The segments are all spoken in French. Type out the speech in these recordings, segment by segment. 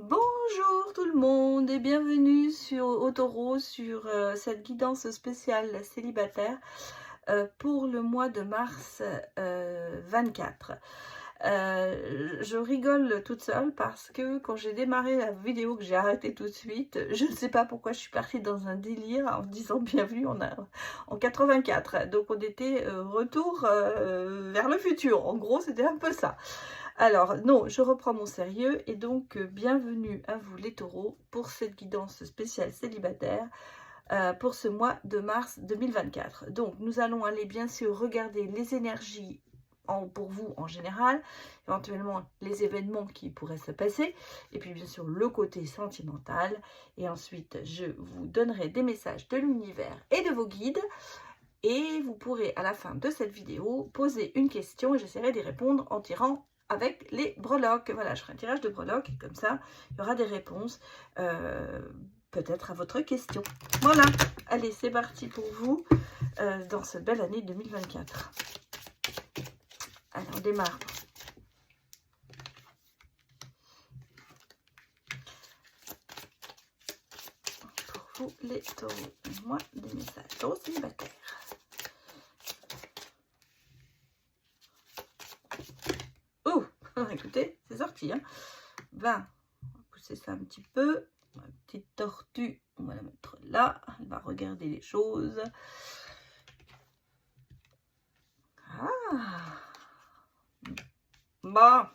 Bonjour tout le monde et bienvenue au taureau sur cette guidance spéciale célibataire pour le mois de mars 24. Je rigole toute seule parce que quand j'ai démarré la vidéo que j'ai arrêtée tout de suite, je ne sais pas pourquoi je suis partie dans un délire en disant bienvenue en 84. Donc on était retour vers le futur. En gros, c'était un peu ça. Alors, non, je reprends mon sérieux et donc bienvenue à vous les taureaux pour cette guidance spéciale célibataire pour ce mois de mars 2024. Donc, nous allons aller bien sûr regarder les énergies pour vous en général, éventuellement les événements qui pourraient se passer, et puis bien sûr le côté sentimental. Et ensuite, je vous donnerai des messages de l'univers et de vos guides. Et vous pourrez à la fin de cette vidéo poser une question et j'essaierai d'y répondre en tirant avec les breloques. Voilà, je ferai un tirage de breloques et comme ça, il y aura des réponses peut-être à votre question. Voilà, allez, c'est parti pour vous dans cette belle année 2024. Allez, on démarre. Pour vous, les taureaux, moi, des messages taureaux célibataires. Oh, écoutez, c'est sorti, hein. 20. On va pousser ça un petit peu. Ma petite tortue, on va la mettre là. Elle va regarder les choses. Ah. Bah.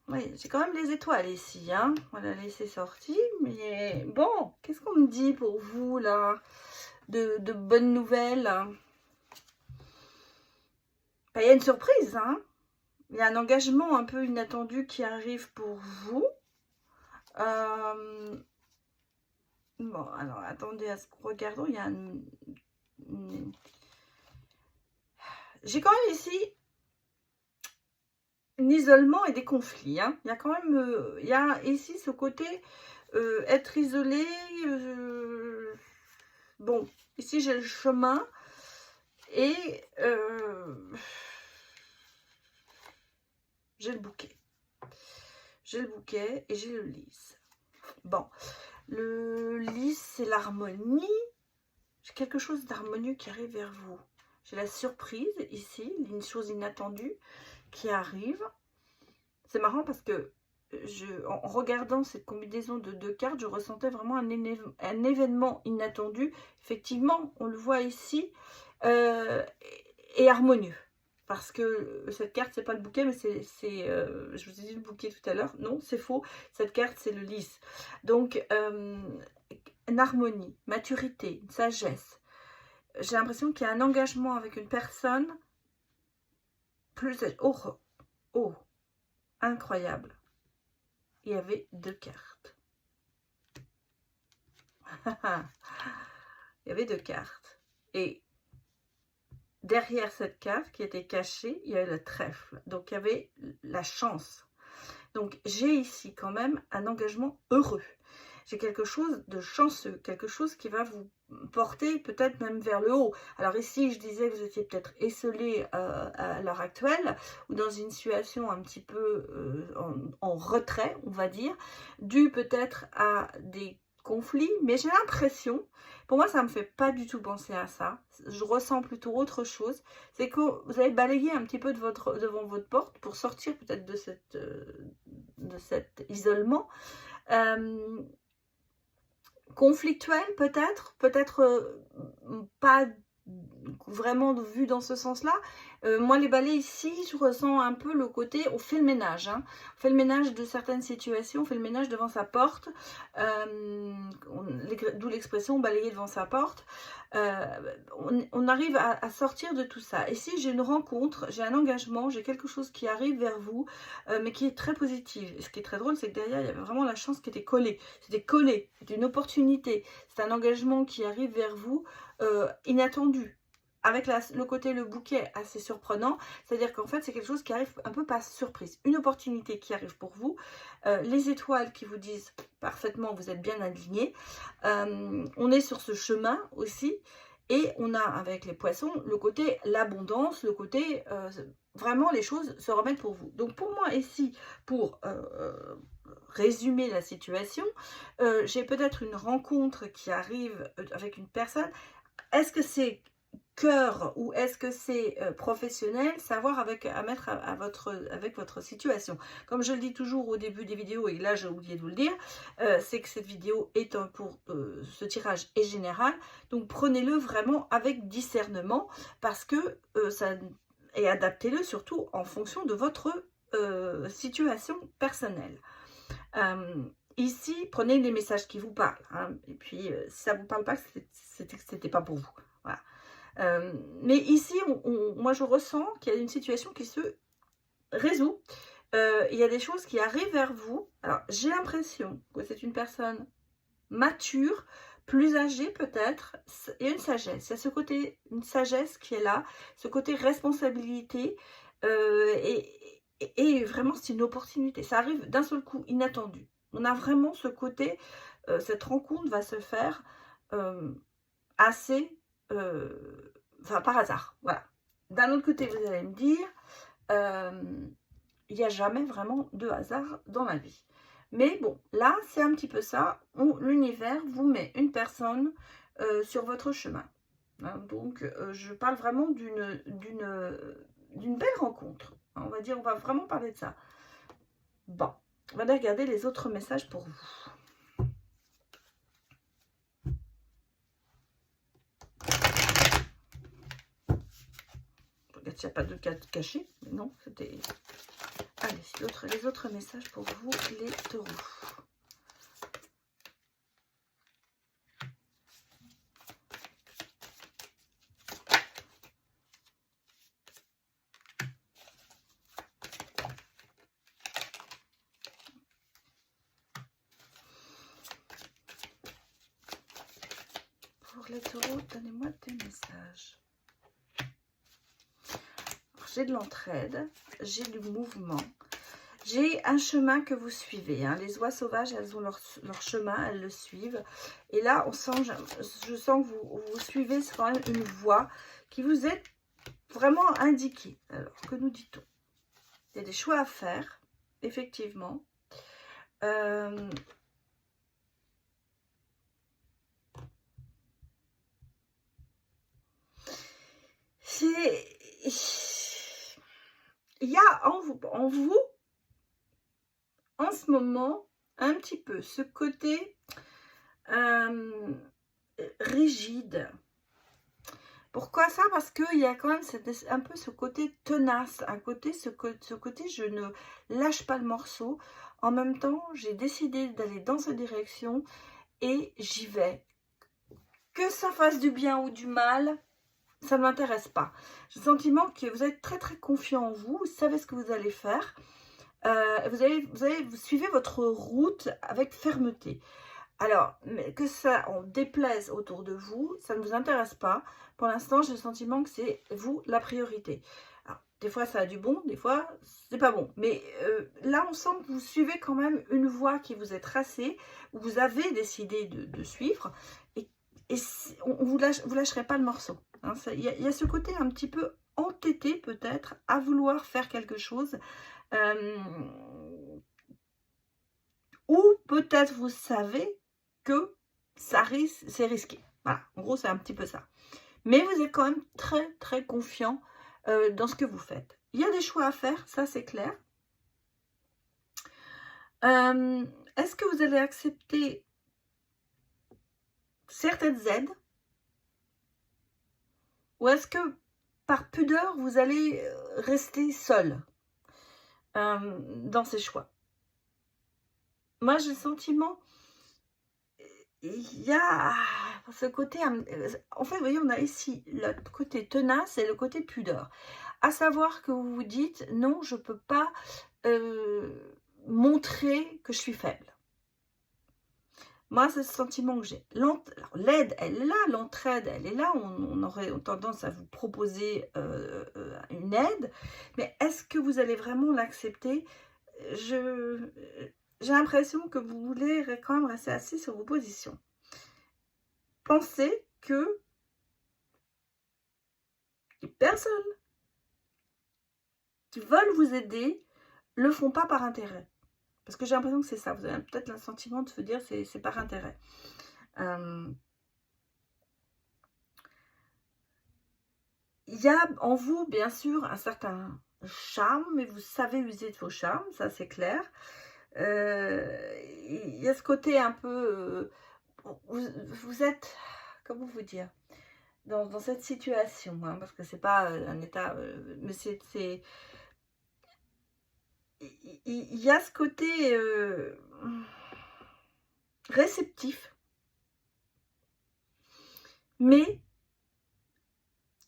Oui, j'ai quand même les étoiles ici, hein. On va la laisser sortir. Mais bon, qu'est-ce qu'on me dit pour vous, là, de bonnes nouvelles? Ben, il y a une surprise, hein. Il y a un engagement un peu inattendu qui arrive pour vous. Bon, alors, attendez à ce que regardons. Il y a j'ai quand même ici un isolement et des conflits, hein. Il y a quand même, il y a ici ce côté être isolé. Bon, ici j'ai le chemin et j'ai le bouquet. J'ai le bouquet et j'ai le lys. Bon, le lys, c'est l'harmonie. J'ai quelque chose d'harmonieux qui arrive vers vous. J'ai la surprise ici, une chose inattendue qui arrive. C'est marrant parce que en regardant cette combinaison de deux cartes, je ressentais vraiment un événement inattendu. Effectivement, on le voit ici, et harmonieux. Parce que cette carte, c'est pas le bouquet, mais c'est je vous ai dit le bouquet tout à l'heure. Non, c'est faux. Cette carte, c'est le lys. Donc, une harmonie, maturité, une sagesse. J'ai l'impression qu'il y a un engagement avec une personne plus... Oh, incroyable. Il y avait deux cartes. Il y avait deux cartes. Et derrière cette carte qui était cachée, il y avait le trèfle. Donc, il y avait la chance. Donc, j'ai ici quand même un engagement heureux. J'ai quelque chose de chanceux, quelque chose qui va vous porter peut-être même vers le haut. Alors ici, je disais que vous étiez peut-être esselé à l'heure actuelle ou dans une situation un petit peu en retrait, on va dire, dû peut-être à des conflits, mais j'ai l'impression, pour moi ça ne me fait pas du tout penser à ça, je ressens plutôt autre chose, c'est que vous allez balayer un petit peu devant votre porte pour sortir peut-être de cet isolement conflictuel peut-être pas vraiment vu dans ce sens-là. Moi, les balais ici, je ressens un peu le côté, on fait le ménage, hein. On fait le ménage de certaines situations, on fait le ménage devant sa porte, d'où l'expression balayer devant sa porte. On arrive à sortir de tout ça. Ici, j'ai une rencontre, j'ai un engagement, j'ai quelque chose qui arrive vers vous, mais qui est très positif. Et ce qui est très drôle, c'est que derrière, il y avait vraiment la chance qui était collée. C'était collé, c'était une opportunité. C'est un engagement qui arrive vers vous, inattendu. avec le côté le bouquet assez surprenant, c'est-à-dire qu'en fait c'est quelque chose qui arrive un peu par surprise, une opportunité qui arrive pour vous, les étoiles qui vous disent parfaitement vous êtes bien alignés, on est sur ce chemin aussi, et on a avec les poissons le côté l'abondance, le côté vraiment les choses se remettent pour vous. Donc pour moi ici, pour résumer la situation, j'ai peut-être une rencontre qui arrive avec une personne. Est-ce que c'est cœur ou est-ce que c'est professionnel, savoir à mettre avec votre situation. Comme je le dis toujours au début des vidéos, et là j'ai oublié de vous le dire, c'est que cette vidéo est pour ce tirage est général, donc prenez-le vraiment avec discernement, parce que ça, et adaptez-le surtout en fonction de votre situation personnelle. Ici, prenez les messages qui vous parlent, hein, et puis si ça ne vous parle pas, c'était pas pour vous. Voilà. Mais ici, moi je ressens qu'il y a une situation qui se résout. Il y a des choses qui arrivent vers vous. Alors, j'ai l'impression que c'est une personne mature, plus âgée peut-être. Il y a une sagesse. Il y a ce côté, une sagesse qui est là, ce côté responsabilité. Et vraiment, c'est une opportunité. Ça arrive d'un seul coup, inattendu. On a vraiment ce côté, cette rencontre va se faire assez... enfin, par hasard, voilà. D'un autre côté, vous allez me dire, il n'y a jamais vraiment de hasard dans la vie. Mais bon, là, c'est un petit peu ça, où l'univers vous met une personne sur votre chemin. Hein, donc, je parle vraiment d'une belle rencontre. On va dire, on va vraiment parler de ça. Bon, on va aller regarder les autres messages pour vous. Il n'y a pas de carte cachée, mais non, c'était... Allez, les autres messages pour vous, les taureaux. Pour les taureaux, donnez-moi des messages. J'ai de l'entraide, j'ai du mouvement, j'ai un chemin que vous suivez. Hein. Les oies sauvages, elles ont leur chemin, elles le suivent. Et là, je sens que vous suivez quand même une voie qui vous est vraiment indiquée. Alors, que nous dit-on? Il y a des choix à faire, effectivement. Il y a en vous, en ce moment, un petit peu ce côté rigide. Pourquoi ça? Parce qu'il y a quand même un peu ce côté tenace, ce côté je ne lâche pas le morceau. En même temps, j'ai décidé d'aller dans cette direction et j'y vais. Que ça fasse du bien ou du mal, ça ne m'intéresse pas. J'ai le sentiment que vous êtes très très confiant en vous, vous savez ce que vous allez faire. Vous suivez votre route avec fermeté. Alors, mais que ça en déplaise autour de vous, ça ne vous intéresse pas. Pour l'instant, j'ai le sentiment que c'est vous la priorité. Alors, des fois, ça a du bon, des fois, c'est pas bon. Mais là, on sent que vous suivez quand même une voie qui vous est tracée, où vous avez décidé de suivre, et vous lâcherez pas le morceau. Hein. Il y a ce côté un petit peu entêté, peut-être, à vouloir faire quelque chose. Ou peut-être vous savez que c'est risqué. Voilà, en gros, c'est un petit peu ça. Mais vous êtes quand même très, très confiant dans ce que vous faites. Il y a des choix à faire, ça c'est clair. Est-ce que vous allez accepter certaines aides? Ou est-ce que par pudeur, vous allez rester seul dans ces choix? Moi, j'ai le sentiment, il y a ce côté, en fait, vous voyez, on a ici le côté tenace et le côté pudeur. À savoir que vous vous dites, non, je ne peux pas montrer que je suis faible. Moi, c'est ce sentiment que j'ai. L'aide, elle est là, l'entraide, elle est là. On aurait tendance à vous proposer une aide. Mais est-ce que vous allez vraiment l'accepter? J'ai l'impression que vous voulez quand même rester assis sur vos positions. Pensez que les personnes qui veulent vous aider le font pas par intérêt. Parce que j'ai l'impression que c'est ça. Vous avez peut-être le sentiment de se dire c'est par intérêt. Il y a en vous, bien sûr, un certain charme, mais vous savez user de vos charmes, ça c'est clair. Il y a ce côté un peu... vous êtes... Comment vous dire? Dans cette situation, hein, parce que c'est pas un état... mais c'est... Il y a ce côté réceptif, mais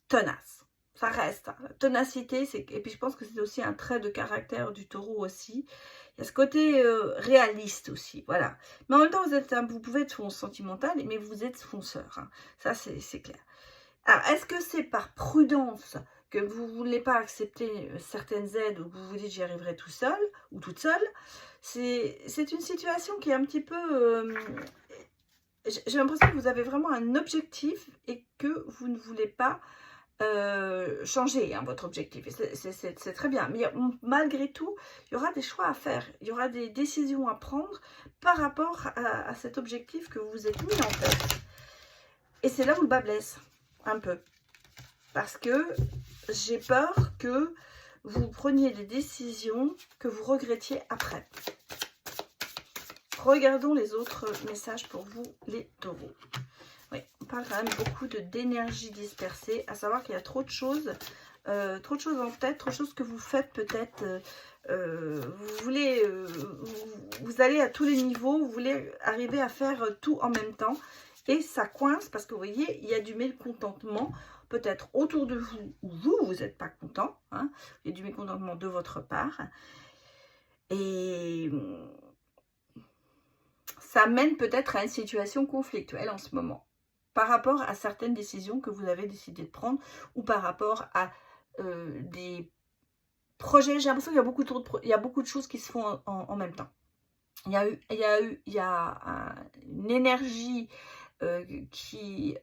tenace. Ça reste. Hein. La ténacité, et puis je pense que c'est aussi un trait de caractère du taureau aussi. Il y a ce côté réaliste aussi, voilà. Mais en même temps, vous pouvez être sentimental, mais vous êtes fonceur. Hein. Ça, c'est clair. Alors, est-ce que c'est par prudence que vous ne voulez pas accepter certaines aides ou que vous vous dites j'y arriverai tout seul ou toute seule? C'est une situation qui est un petit peu... j'ai l'impression que vous avez vraiment un objectif et que vous ne voulez pas changer hein, votre objectif. C'est très bien. Mais malgré tout, il y aura des choix à faire. Il y aura des décisions à prendre par rapport à cet objectif que vous vous êtes mis en tête. Et c'est là où le bas blesse. Un peu. Parce que j'ai peur que vous preniez des décisions que vous regrettiez après. Regardons les autres messages pour vous, les taureaux. Oui, on parle quand même beaucoup d'énergie dispersée, à savoir qu'il y a trop de choses en tête, trop de choses que vous faites peut-être. Vous voulez, vous allez à tous les niveaux, vous voulez arriver à faire tout en même temps. Et ça coince parce que vous voyez, il y a du mécontentement peut-être autour de vous où vous n'êtes pas content. Hein, il y a du mécontentement de votre part. Et ça mène peut-être à une situation conflictuelle en ce moment. Par rapport à certaines décisions que vous avez décidé de prendre ou par rapport à des projets. J'ai l'impression qu'il y a beaucoup de choses qui se font en même temps. Il y a une énergie qui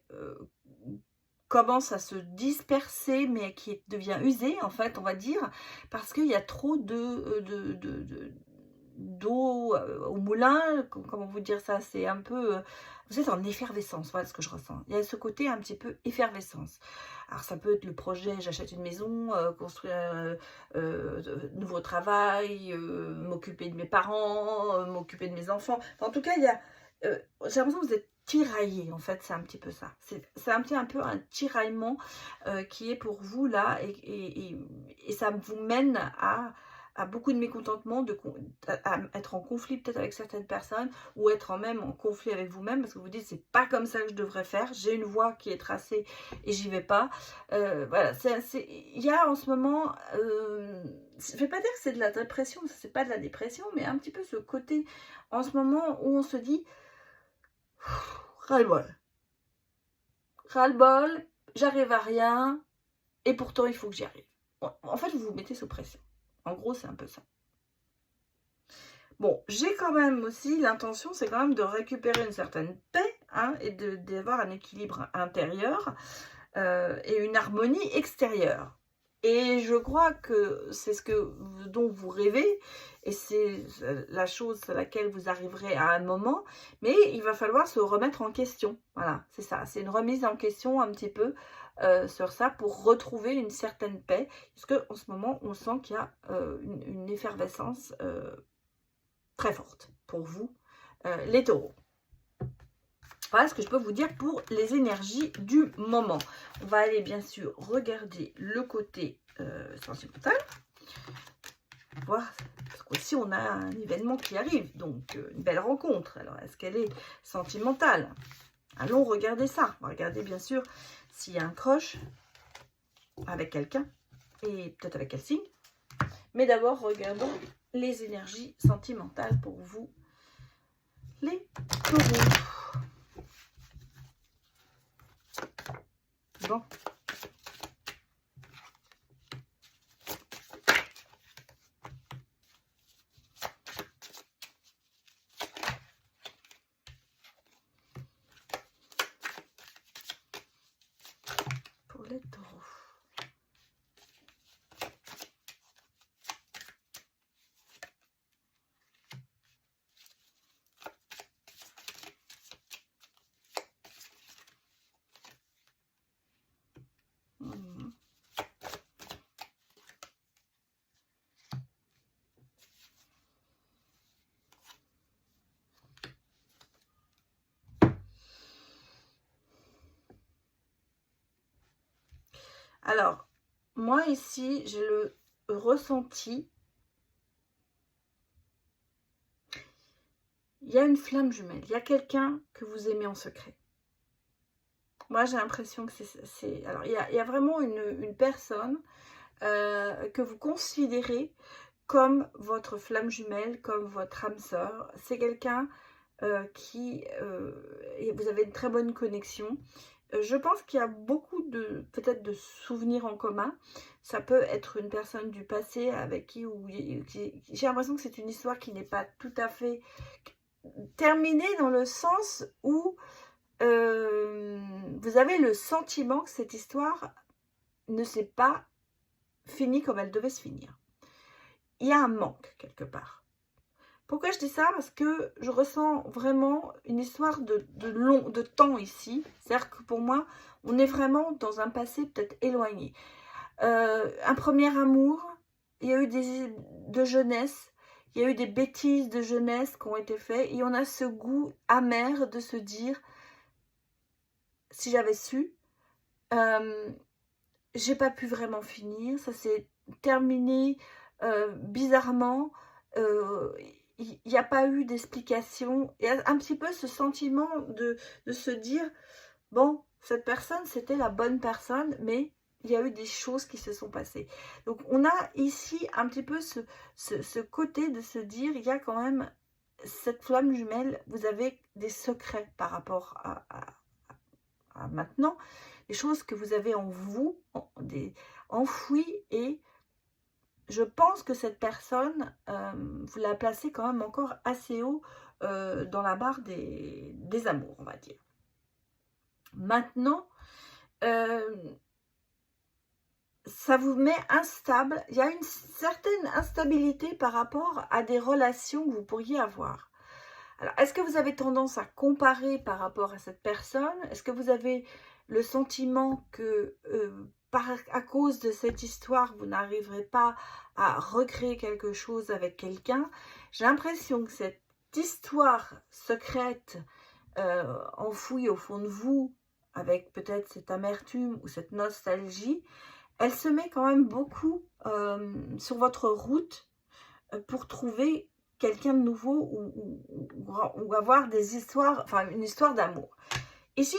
commence à se disperser, mais qui devient usée, en fait, on va dire, parce qu'il y a trop d'eau au moulin, comment vous dire ça, c'est un peu... vous êtes en effervescence, voilà ce que je ressens. Il y a ce côté un petit peu effervescence. Alors ça peut être le projet, j'achète une maison, construire nouveau travail, m'occuper de mes parents, m'occuper de mes enfants. Enfin, en tout cas, il y a... j'ai l'impression que vous êtes tiraillé, en fait, c'est un petit peu ça. C'est un peu un tiraillement qui est pour vous là, et ça vous mène à beaucoup de mécontentement, à être en conflit peut-être avec certaines personnes, ou être même en conflit avec vous-même, parce que vous dites c'est pas comme ça que je devrais faire, j'ai une voie qui est tracée et j'y vais pas. Voilà, il y a en ce moment, je vais pas dire que c'est de la dépression, c'est pas de la dépression, mais un petit peu ce côté en ce moment où on se dit ras-le-bol. Ras-le-bol, j'arrive à rien, et pourtant il faut que j'y arrive. En fait, vous vous mettez sous pression. En gros, c'est un peu ça. Bon, j'ai quand même aussi l'intention, c'est quand même de récupérer une certaine paix hein, et d'avoir un équilibre intérieur et une harmonie extérieure. Et je crois que c'est dont vous rêvez et c'est la chose à laquelle vous arriverez à un moment, mais il va falloir se remettre en question. Voilà, c'est ça, c'est une remise en question un petit peu sur ça pour retrouver une certaine paix. Parce qu'en ce moment, on sent qu'il y a une effervescence très forte pour vous, les taureaux. Voilà ce que je peux vous dire pour les énergies du moment. On va aller bien sûr regarder le côté sentimental. Voir, parce qu'aussi on a un événement qui arrive, donc une belle rencontre. Alors est-ce qu'elle est sentimentale? Allons regarder ça. On va regarder bien sûr s'il y a un crush avec quelqu'un et peut-être avec quel signe. Mais d'abord regardons les énergies sentimentales pour vous, les taureaux. Bon. Pour les taureaux. Alors, moi ici, j'ai le ressenti. Il y a une flamme jumelle. Il y a quelqu'un que vous aimez en secret. Moi, j'ai l'impression que c'est... Alors, il y a vraiment une personne que vous considérez comme votre flamme jumelle, comme votre âme sœur. C'est quelqu'un qui... vous avez une très bonne connexion. Je pense qu'il y a beaucoup de, peut-être de souvenirs en commun. Ça peut être une personne du passé avec qui j'ai l'impression que c'est une histoire qui n'est pas tout à fait terminée dans le sens où vous avez le sentiment que cette histoire ne s'est pas finie comme elle devait se finir. Il y a un manque quelque part. Pourquoi je dis ça? Parce que je ressens vraiment une histoire de temps ici. C'est-à-dire que pour moi, on est vraiment dans un passé peut-être éloigné. Un premier amour, il y a eu de jeunesse, il y a eu des bêtises de jeunesse qui ont été faites. Et on a ce goût amer de se dire, si j'avais su, j'ai pas pu vraiment finir. Ça s'est terminé bizarrement. Il n'y a pas eu d'explication. Il y a un petit peu ce sentiment de se dire, bon, cette personne, c'était la bonne personne, mais il y a eu des choses qui se sont passées. Donc, on a ici un petit peu ce côté de se dire, il y a quand même cette flamme jumelle, vous avez des secrets par rapport à maintenant, des choses que vous avez en vous, enfouies, et je pense que cette personne, vous la placez quand même encore assez haut dans la barre des amours, on va dire. Maintenant, ça vous met instable. Il y a une certaine instabilité par rapport à des relations que vous pourriez avoir. Alors, est-ce que vous avez tendance à comparer par rapport à cette personne? Est-ce que vous avez le sentiment que à cause de cette histoire, vous n'arriverez pas à recréer quelque chose avec quelqu'un? J'ai l'impression que cette histoire secrète enfouie au fond de vous, avec peut-être cette amertume ou cette nostalgie, elle se met quand même beaucoup sur votre route pour trouver quelqu'un de nouveau ou avoir des histoires, enfin une histoire d'amour. Ici,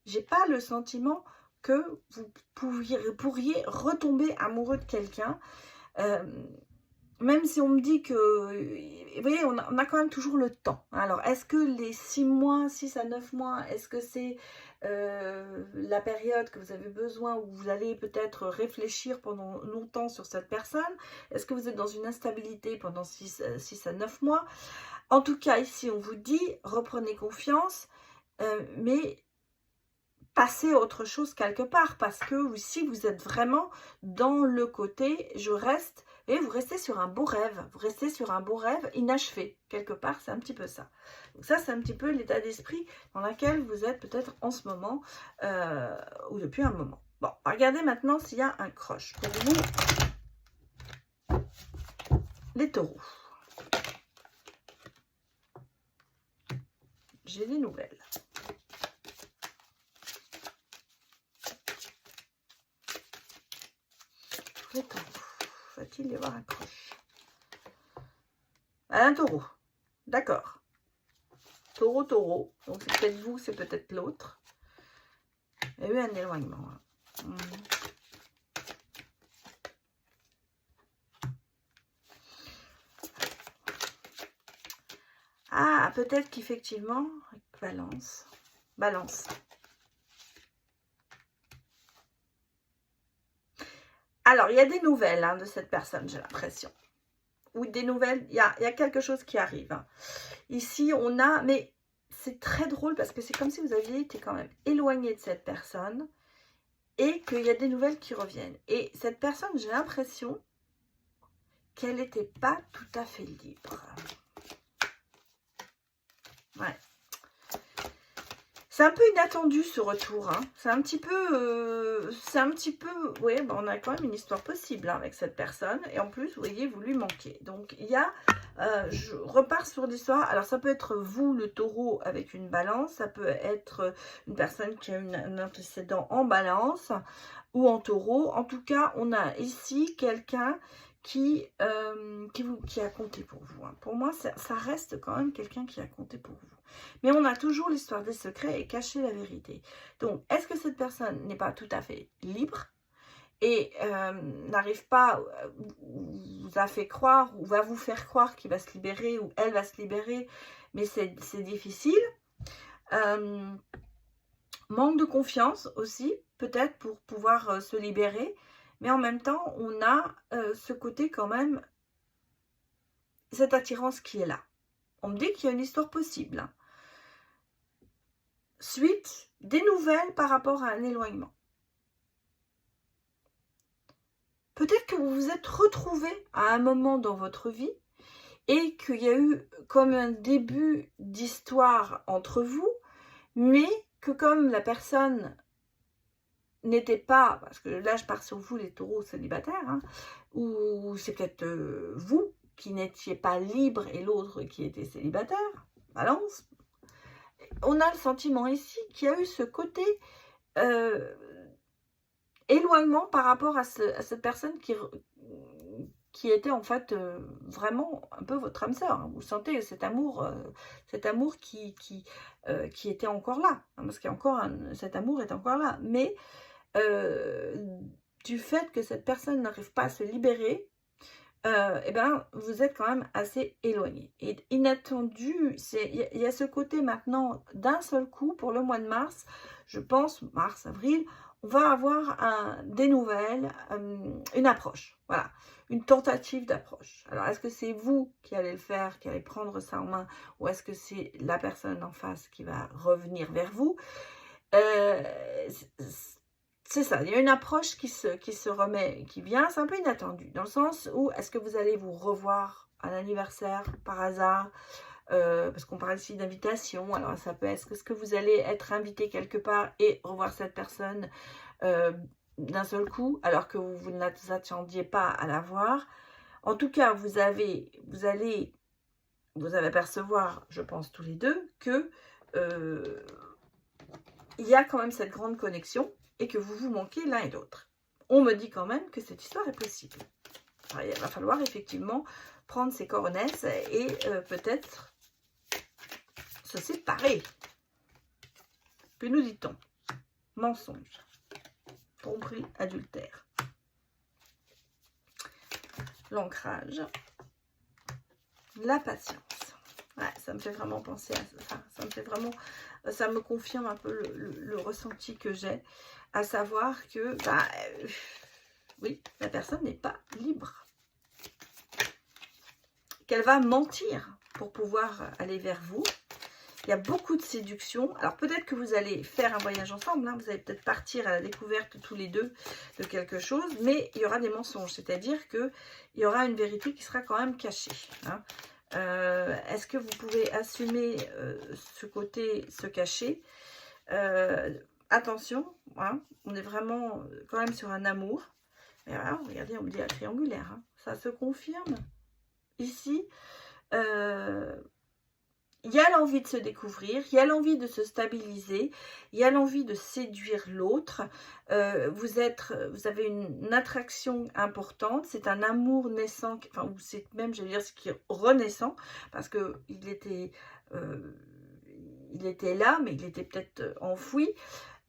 j'ai pas le sentiment que vous pourriez retomber amoureux de quelqu'un, même si on me dit que, vous voyez, on a quand même toujours le temps. Alors, est-ce que les 6 mois, 6 à 9 mois, est-ce que c'est la période que vous avez besoin, où vous allez peut-être réfléchir pendant longtemps sur cette personne? Est-ce que vous êtes dans une instabilité pendant 6 à 9 mois? En tout cas, ici, on vous dit, reprenez confiance, mais passez à autre chose quelque part, parce que ici, vous êtes vraiment dans le côté, je reste, et vous restez sur un beau rêve, vous restez sur un beau rêve inachevé, quelque part, c'est un petit peu ça. Donc ça, c'est un petit peu l'état d'esprit dans lequel vous êtes peut-être en ce moment, ou depuis un moment. Bon, regardez maintenant s'il y a un croche pour vous, les taureaux. J'ai des nouvelles. Les taureaux. Va-t-il y avoir un croche? Un taureau. D'accord. Taureau, taureau. Donc c'est peut-être vous, c'est peut-être l'autre. Il y a eu un éloignement. Ah, voilà, peut-être qu'effectivement, balance. Alors, il y a des nouvelles hein, de cette personne, j'ai l'impression. Ou des nouvelles, il y a quelque chose qui arrive. Hein. Ici, on a, mais c'est très drôle parce que c'est comme si vous aviez été quand même éloigné de cette personne et qu'il y a des nouvelles qui reviennent. Et cette personne, j'ai l'impression qu'elle n'était pas tout à fait libre. Ouais. C'est un peu inattendu ce retour, hein. C'est un petit peu, oui, bah, on a quand même une histoire possible hein, avec cette personne. Et en plus, vous voyez, vous lui manquez. Donc, il y a, je repars sur l'histoire. Alors, ça peut être vous, le taureau, avec une balance. Ça peut être une personne qui a un antécédent en balance ou en taureau. En tout cas, on a ici quelqu'un qui a compté pour vous. Hein. Pour moi, ça reste quand même quelqu'un qui a compté pour vous. Mais on a toujours l'histoire des secrets et cacher la vérité. Donc, est-ce que cette personne n'est pas tout à fait libre et n'arrive pas, vous a fait croire ou va vous faire croire qu'il va se libérer ou elle va se libérer, mais c'est difficile. Manque de confiance aussi, peut-être pour pouvoir se libérer. Mais en même temps, on a ce côté quand même, cette attirance qui est là. On me dit qu'il y a une histoire possible. Hein. Suite, des nouvelles par rapport à un éloignement. Peut-être que vous vous êtes retrouvé à un moment dans votre vie et qu'il y a eu comme un début d'histoire entre vous, mais que comme la personne n'était pas, parce que là je pars sur vous les taureaux célibataires, hein, ou c'est peut-être vous qui n'étiez pas libre et l'autre qui était célibataire, balance. On a le sentiment ici qu'il y a eu ce côté éloignement par rapport à cette personne qui était en fait vraiment un peu votre âme sœur. Hein. Vous sentez cet amour qui était encore là. Hein, parce qu'il y a encore cet amour est encore là. Mais du fait que cette personne n'arrive pas à se libérer, eh ben, vous êtes quand même assez éloigné. Et inattendu, il y a ce côté maintenant d'un seul coup pour le mois de mars, je pense, mars, avril, on va avoir des nouvelles, une approche, voilà, une tentative d'approche. Alors, est-ce que c'est vous qui allez le faire, qui allez prendre ça en main, ou est-ce que c'est la personne en face qui va revenir vers vous? C'est ça, il y a une approche qui se remet, qui vient, c'est un peu inattendu, dans le sens où est-ce que vous allez vous revoir à l'anniversaire par hasard, parce qu'on parle ici d'invitation, alors ça peut être, est-ce que vous allez être invité quelque part et revoir cette personne d'un seul coup, alors que vous ne vous attendiez pas à la voir. En tout cas, vous allez percevoir, je pense tous les deux, que il y a quand même cette grande connexion, et que vous vous manquez l'un et l'autre. On me dit quand même que cette histoire est possible. Alors, il va falloir effectivement prendre ses coronesses et peut-être se séparer. Que nous dit-on? Mensonge, tromperie, adultère. L'ancrage, la patience. Ouais, ça me fait vraiment penser à ça. Ça me fait vraiment, ça me confirme un peu le ressenti que j'ai. À savoir que, oui, la personne n'est pas libre. Qu'elle va mentir pour pouvoir aller vers vous. Il y a beaucoup de séduction. Alors peut-être que vous allez faire un voyage ensemble. Hein, vous allez peut-être partir à la découverte tous les deux de quelque chose. Mais il y aura des mensonges. C'est-à-dire qu'il y aura une vérité qui sera quand même cachée. Hein. Est-ce que vous pouvez assumer ce côté, se cacher? Attention, hein, on est vraiment quand même sur un amour. Et voilà, regardez, on me dit la triangulaire. Hein, ça se confirme. Ici, il y a l'envie de se découvrir, il y a l'envie de se stabiliser, il y a l'envie de séduire l'autre. Vous avez une attraction importante, c'est un amour naissant, enfin, ou c'est même, je veux dire, ce qui est renaissant, parce qu'il était là, mais il était peut-être enfoui.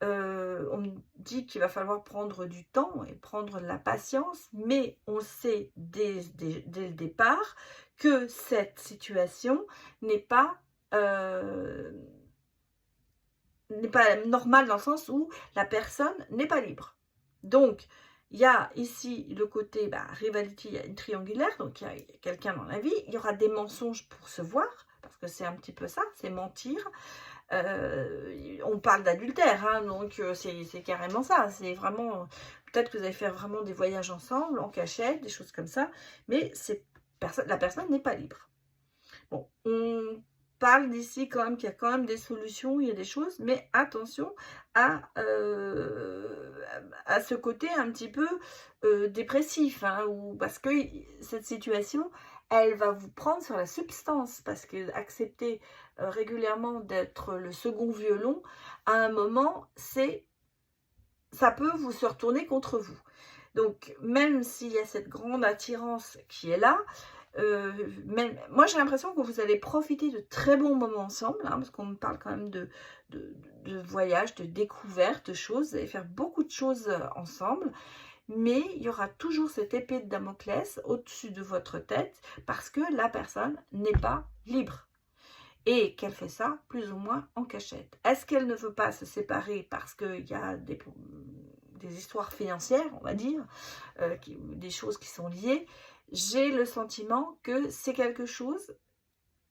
On me dit qu'il va falloir prendre du temps et prendre de la patience, mais on sait dès le départ que cette situation n'est pas n'est pas normal dans le sens où la personne n'est pas libre. Donc, il y a ici le côté rivalité triangulaire, donc il y a quelqu'un dans la vie, il y aura des mensonges pour se voir, parce que c'est un petit peu ça, c'est mentir. On parle d'adultère, hein, donc c'est carrément ça, c'est vraiment, peut-être que vous allez faire vraiment des voyages ensemble, en cachette, des choses comme ça, mais la personne n'est pas libre. Bon, on parle d'ici quand même qu'il y a quand même des solutions, il y a des choses, mais attention à ce côté un petit peu dépressif, hein, parce que cette situation, elle va vous prendre sur la substance, parce que accepter régulièrement d'être le second violon, à un moment, ça peut vous se retourner contre vous. Donc, même s'il y a cette grande attirance qui est là, moi j'ai l'impression que vous allez profiter de très bons moments ensemble, hein, parce qu'on me parle quand même de voyage, de découverte, de choses. Vous allez faire beaucoup de choses ensemble, mais il y aura toujours cette épée de Damoclès au-dessus de votre tête, parce que la personne n'est pas libre. Et qu'elle fait ça plus ou moins en cachette. Est-ce qu'elle ne veut pas se séparer parce qu'il y a des histoires financières, on va dire, des choses qui sont liées? J'ai le sentiment que c'est quelque chose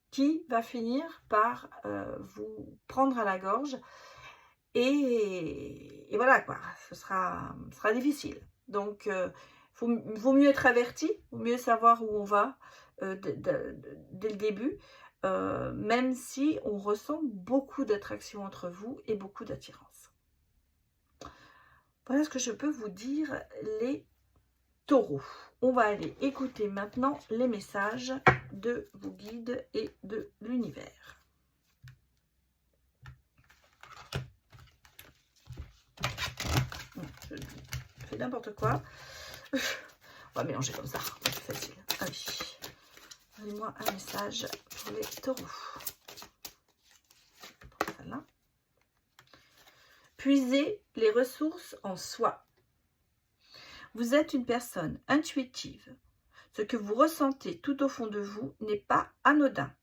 qui va finir par vous prendre à la gorge. Et voilà quoi, ce sera difficile. Donc, vaut mieux être averti, vaut mieux savoir où on va dès le début. Même si on ressent beaucoup d'attraction entre vous et beaucoup d'attirance. Voilà ce que je peux vous dire, les taureaux. On va aller écouter maintenant les messages de vos guides et de l'univers. Je fais n'importe quoi. On va mélanger comme ça, c'est plus facile. Allez. Donnez-moi un message pour les taureaux. Voilà. Puisez les ressources en soi. Vous êtes une personne intuitive. Ce que vous ressentez tout au fond de vous n'est pas anodin.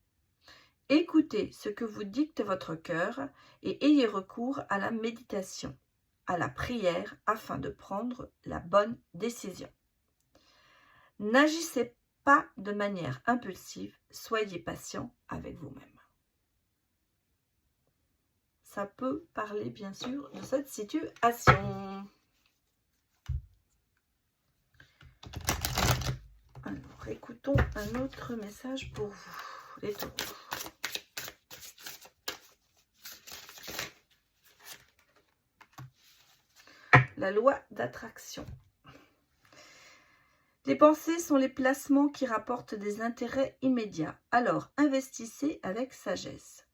Écoutez ce que vous dicte votre cœur et ayez recours à la méditation, à la prière afin de prendre la bonne décision. N'agissez pas de manière impulsive, soyez patient avec vous-même. Ça peut parler bien sûr de cette situation. Alors, écoutons un autre message pour vous, les taureaux. La loi d'attraction. Les pensées sont les placements qui rapportent des intérêts immédiats. Alors, investissez avec sagesse.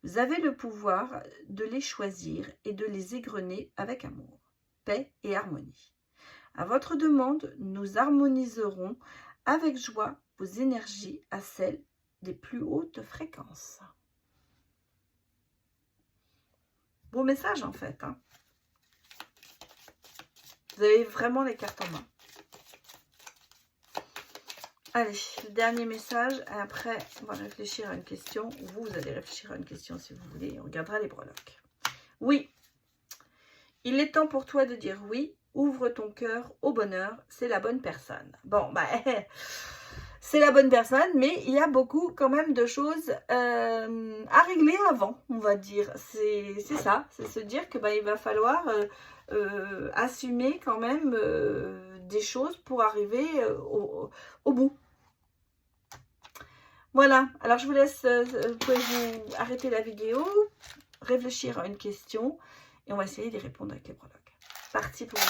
Vous avez le pouvoir de les choisir et de les égrener avec amour, paix et harmonie. À votre demande, nous harmoniserons avec joie vos énergies à celles des plus hautes fréquences. Beau message en fait. Hein. Vous avez vraiment les cartes en main. Allez, le dernier message. Après, on va réfléchir à une question. Vous allez réfléchir à une question si vous voulez. On regardera les breloques. Oui. Il est temps pour toi de dire oui. Ouvre ton cœur au bonheur. C'est la bonne personne. Bon, c'est la bonne personne, mais il y a beaucoup quand même de choses à régler avant, on va dire. C'est ça. C'est se dire que il va falloir assumer quand même des choses pour arriver au bout. Voilà, alors je vous laisse, vous pouvez vous arrêter la vidéo, réfléchir à une question et on va essayer d'y répondre avec les breloques. Parti pour vous.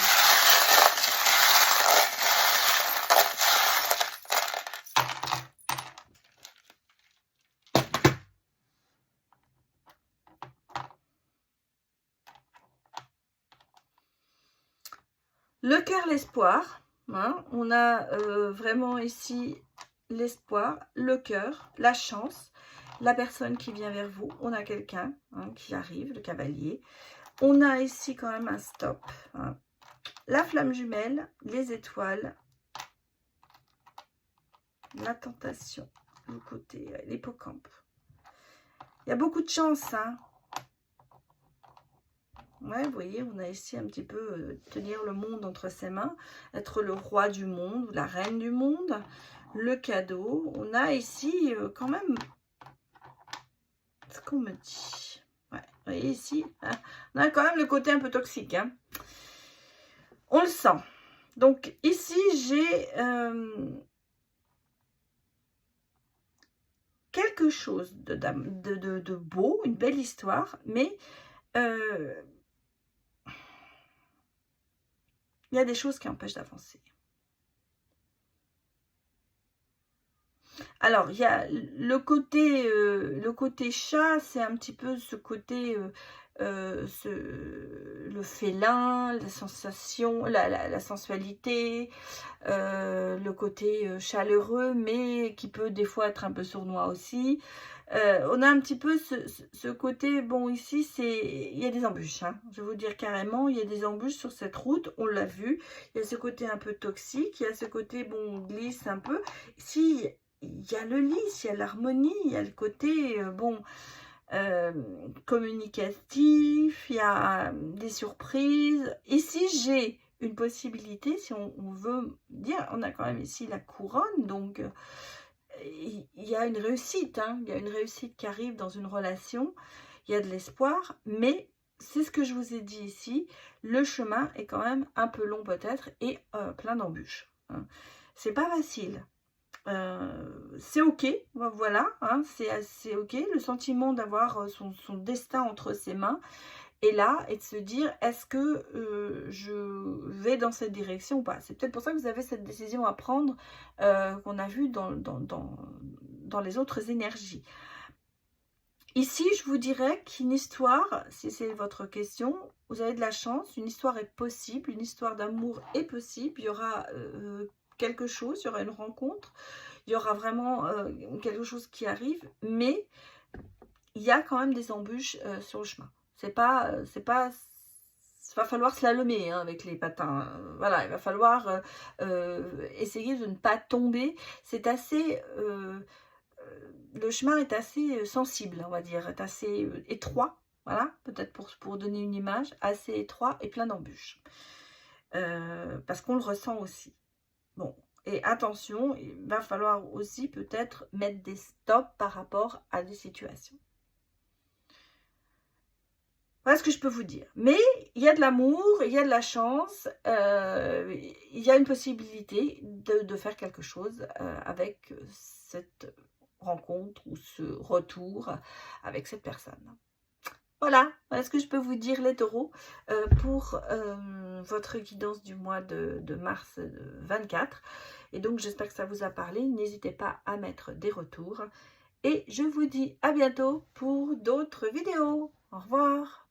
Le cœur, l'espoir. Hein, on a vraiment ici l'espoir, le cœur, la chance, la personne qui vient vers vous. On a quelqu'un qui arrive, le cavalier. On a ici quand même un stop. Hein. La flamme jumelle, les étoiles, la tentation, le côté, l'hippocampe. Il y a beaucoup de chance, hein. Ouais, vous voyez, on a ici un petit peu tenir le monde entre ses mains, être le roi du monde, ou la reine du monde, le cadeau. On a ici quand même ce qu'on me dit. Ouais, vous voyez ici, hein, on a quand même le côté un peu toxique, hein. On le sent. Donc ici, j'ai quelque chose de beau, une belle histoire, mais il y a des choses qui empêchent d'avancer. Alors, il y a le côté chat, c'est un petit peu ce côté, le félin, la sensation, la sensualité, le côté chaleureux, mais qui peut des fois être un peu sournois aussi. On a un petit peu ce côté, bon ici, il y a des embûches, hein. Je vais vous dire carrément, il y a des embûches sur cette route, on l'a vu. Il y a ce côté un peu toxique, il y a ce côté, bon, on glisse un peu. Si, il y a le lisse, il y a l'harmonie, il y a le côté, bon, communicatif, il y a des surprises. Ici, j'ai une possibilité, si on veut dire, on a quand même ici la couronne, donc il y a une réussite, hein, il y a une réussite qui arrive dans une relation, il y a de l'espoir, mais c'est ce que je vous ai dit ici, le chemin est quand même un peu long peut-être et plein d'embûches, hein. C'est pas facile. C'est ok, voilà, hein, c'est ok, le sentiment d'avoir son destin entre ses mains est là, et de se dire, est-ce que je vais dans cette direction ou pas. C'est peut-être pour ça que vous avez cette décision à prendre qu'on a vu dans les autres énergies. Ici, je vous dirais qu'une histoire, si c'est votre question, vous avez de la chance, une histoire est possible, une histoire d'amour est possible, il y aura quelque chose, il y aura une rencontre, il y aura vraiment quelque chose qui arrive, mais il y a quand même des embûches sur le chemin. Il va falloir slalomer, hein, avec les patins. Voilà, il va falloir essayer de ne pas tomber. C'est assez... le chemin est assez sensible, on va dire, est assez étroit. Voilà, peut-être pour donner une image, assez étroit et plein d'embûches. Parce qu'on le ressent aussi. Bon, et attention, il va falloir aussi peut-être mettre des stops par rapport à des situations. Voilà ce que je peux vous dire. Mais il y a de l'amour, il y a de la chance, il y a une possibilité de faire quelque chose avec cette rencontre ou ce retour avec cette personne. Voilà ce que je peux vous dire, les taureaux, pour votre guidance du mois de mars 24. Et donc, j'espère que ça vous a parlé. N'hésitez pas à mettre des retours. Et je vous dis à bientôt pour d'autres vidéos. Au revoir.